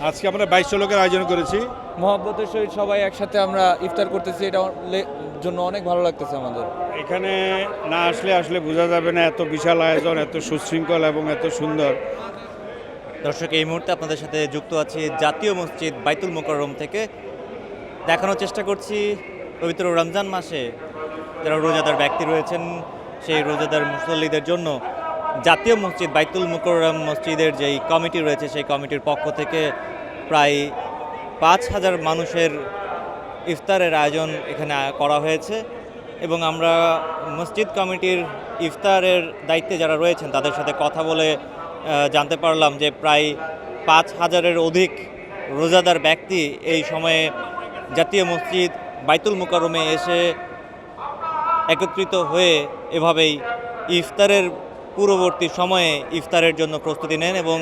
আজকে আমরা 2200 লোকের আয়োজন করেছি। মহব্বতের সহিত সবাই একসাথে আমরা ইফতার করতেছি, এটা জন্য অনেক ভালো লাগতেছে আমাদের। এখানে না আসলে বোঝা যাবে না এত বিশাল আয়োজন, এত সুশৃঙ্খল এবং এত সুন্দর। দর্শক, এই মুহূর্তে আপনাদের সাথে যুক্ত আছি জাতীয় মসজিদ বাইতুল মোকাররম থেকে। দেখানোর চেষ্টা করছি পবিত্র রমজান মাসে যারা রোজাদার ব্যক্তি রয়েছেন সেই রোজাদার মুসল্লিদের জন্য জাতীয় মসজিদ বাইতুল মোকাররম মসজিদের যেই কমিটি রয়েছে সেই কমিটির পক্ষ থেকে প্রায় 5000 মানুষের ইফতারের আয়োজন এখানে করা হয়েছে। এবং আমরা মসজিদ কমিটির ইফতারের দায়িত্বে যারা রয়েছেন তাদের সাথে কথা বলে জানতে পারলাম যে প্রায় 5000-এর অধিক রোজাদার ব্যক্তি এই সময়ে জাতীয় মসজিদ বাইতুল মোকাররমে এসে একত্রিত হয়ে এভাবেই ইফতারের পূর্ববর্তী সময়ে ইফতারের জন্য প্রস্তুতি নেন। এবং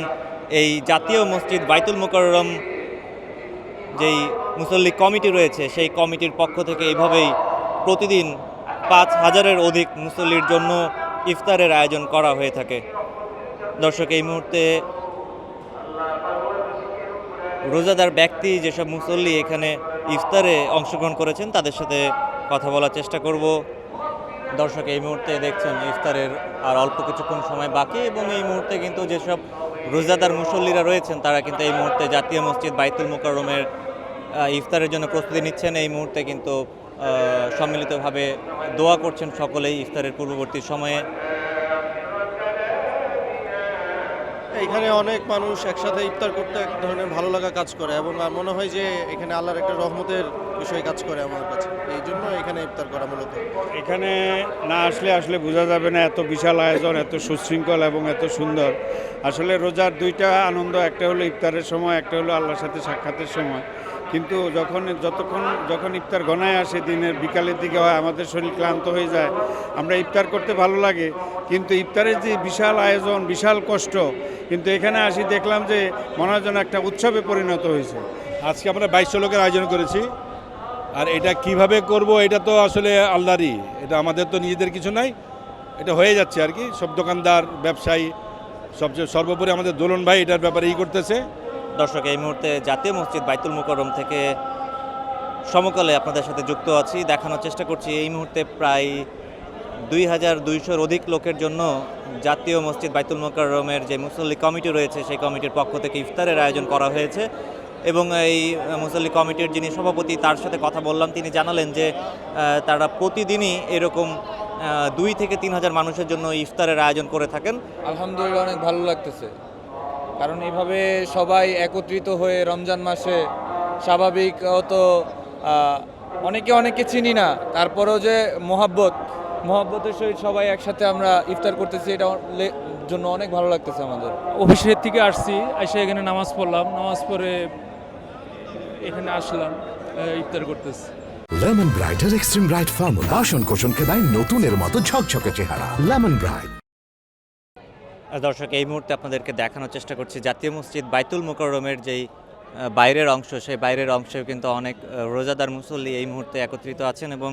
এই জাতীয় মসজিদ বাইতুল মোকাররম যেই মুসল্লি কমিটি রয়েছে সেই কমিটির পক্ষ থেকে এইভাবেই প্রতিদিন 5000-এর অধিক মুসল্লির জন্য ইফতারের আয়োজন করা হয়ে থাকে। দর্শক, এই মুহূর্তে রোজাদার ব্যক্তি যেসব মুসল্লি এখানে ইফতারে অংশগ্রহণ করেছেন তাদের সাথে কথা বলার চেষ্টা করব। দর্শক, এই মুহূর্তে দেখছেন ইফতারের আর অল্প কিছুক্ষণ সময় বাকি এবং এই মুহূর্তে কিন্তু যেসব রোজাদার মুসল্লিরা রয়েছেন তারা কিন্তু এই মুহূর্তে জাতীয় মসজিদ বাইতুল মোকাররমের ইফতারের জন্য প্রস্তুতি নিচ্ছেন। এই মুহূর্তে কিন্তু সম্মিলিতভাবে দোয়া করছেন সকলেই ইফতারের পূর্ববর্তী সময়ে। এখানে অনেক মানুষ একসাথে ইফতার করতে এক ধরনের ভালো লাগা কাজ করে এবং মনে হয় যে এখানে আল্লাহর একটা রহমতের বিষয় কাজ করে আমার কাছে, এই জন্য এখানে ইফতার করা মূলত। এখানে না আসলে বোঝা যাবে না এত বিশাল আয়োজন, এত সুশৃঙ্খল এবং এত সুন্দর। আসলে রোজার দুইটা আনন্দ, একটা হলো ইফতারের সময়, একটা হলো আল্লাহর সাথে সাক্ষাতের সময়। কিন্তু যখন ইফতার গণায় আসে দিনের বিকালের দিকে হয়, আমাদের শরীর ক্লান্ত হয়ে যায়, আমরা ইফতার করতে ভালো লাগে কিন্তু ইফতারের যে বিশাল আয়োজন, বিশাল কষ্ট, কিন্তু এখানে আসি দেখলাম যে মনে হয় যেন একটা উৎসবে পরিণত হয়েছে। আজকে আমরা 2200 লোকের আয়োজন করেছি। আর এটা কিভাবে করব এটা তো আসলে আল্লাহরই, এটা আমাদের তো নিজেদের কিছু নাই, এটা হয়ে যাচ্ছে আর কি। সব দোকানদার, ব্যবসায়ী, সবচেয়ে সর্বোপরি আমাদের দোলন ভাই এটার ব্যাপারে করতেছে। দর্শক, এই মুহূর্তে জাতীয় মসজিদ বাইতুল মোকাররম থেকে সমকালে আপনাদের সাথে যুক্ত আছি। দেখানোর চেষ্টা করছি এই মুহূর্তে প্রায় 2200-র অধিক লোকের জন্য জাতীয় মসজিদ বাইতুল মোকাররমের যে মুসল্লি কমিটি রয়েছে সেই কমিটির পক্ষ থেকে ইফতারের আয়োজন করা হয়েছে। এবং এই মুসল্লি কমিটির যিনি সভাপতি তার সাথে কথা বললাম, তিনি জানালেন যে তারা প্রতিদিনই এরকম 2 থেকে 3000 মানুষের জন্য ইফতারের আয়োজন করে থাকেন। আলহামদুলিল্লাহ, অনেক ভালো লাগতেছে, কারণ এইভাবে সবাই একত্রিত হয়ে রমজান মাসে স্বাভাবিকত অনেকে চিনি না, তারপরেও যে মহব্বতের সহিত সবাই একসাথে আমরা ইফতার করতেছি, এটা জন্য অনেক ভালো লাগতেছে আমাদের। অফিসের থেকে আসছি, এসে এখানে নামাজ পড়লাম, নামাজ পড়ে এখানে আসলাম, ইফতার করতেছি। লেমন ব্রাইটের এক্সট্রিম ব্রাইট ফর্মুলা বাসন কোষণকে দেয় নতুনের মতো ঝকঝকে চেহারা। Lemon bright. দর্শক, এই মুহূর্তে আপনাদেরকে দেখানোর চেষ্টা করছি জাতীয় মসজিদ বাইতুল মোকাররমের যেই বাইরের অংশ, সেই বাইরের অংশেও কিন্তু অনেক রোজাদার মুসল্লি এই মুহূর্তে একত্রিত আছেন এবং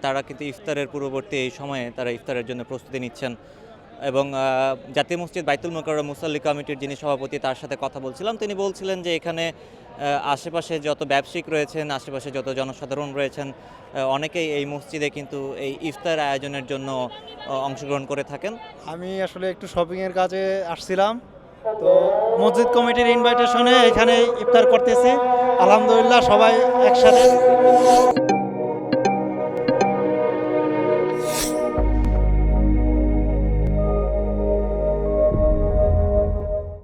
তারা কিন্তু ইফতারের পূর্ববর্তী এই সময়ে তারা ইফতারের জন্য প্রস্তুতি নিচ্ছেন। এবং জাতীয় মসজিদ বাইতুল মোকাররম মুসল্লি কমিটির যিনি সভাপতি তার সাথে কথা বলছিলাম, তিনি বলছিলেন যে এখানে আশেপাশে যত ব্যবসায়িক রয়েছেন, আশেপাশে যত জনসাধারণ রয়েছেন, অনেকেই এই মসজিদে কিন্তু এই ইফতার আয়োজনের জন্য অংশগ্রহণ করে থাকেন। আমি আসলে একটু শপিংয়ের কাজে আসছিলাম, তো মসজিদ কমিটির ইনভাইটেশনে এখানে ইফতার করতেছি। আলহামদুলিল্লাহ, সবাই একসাথে।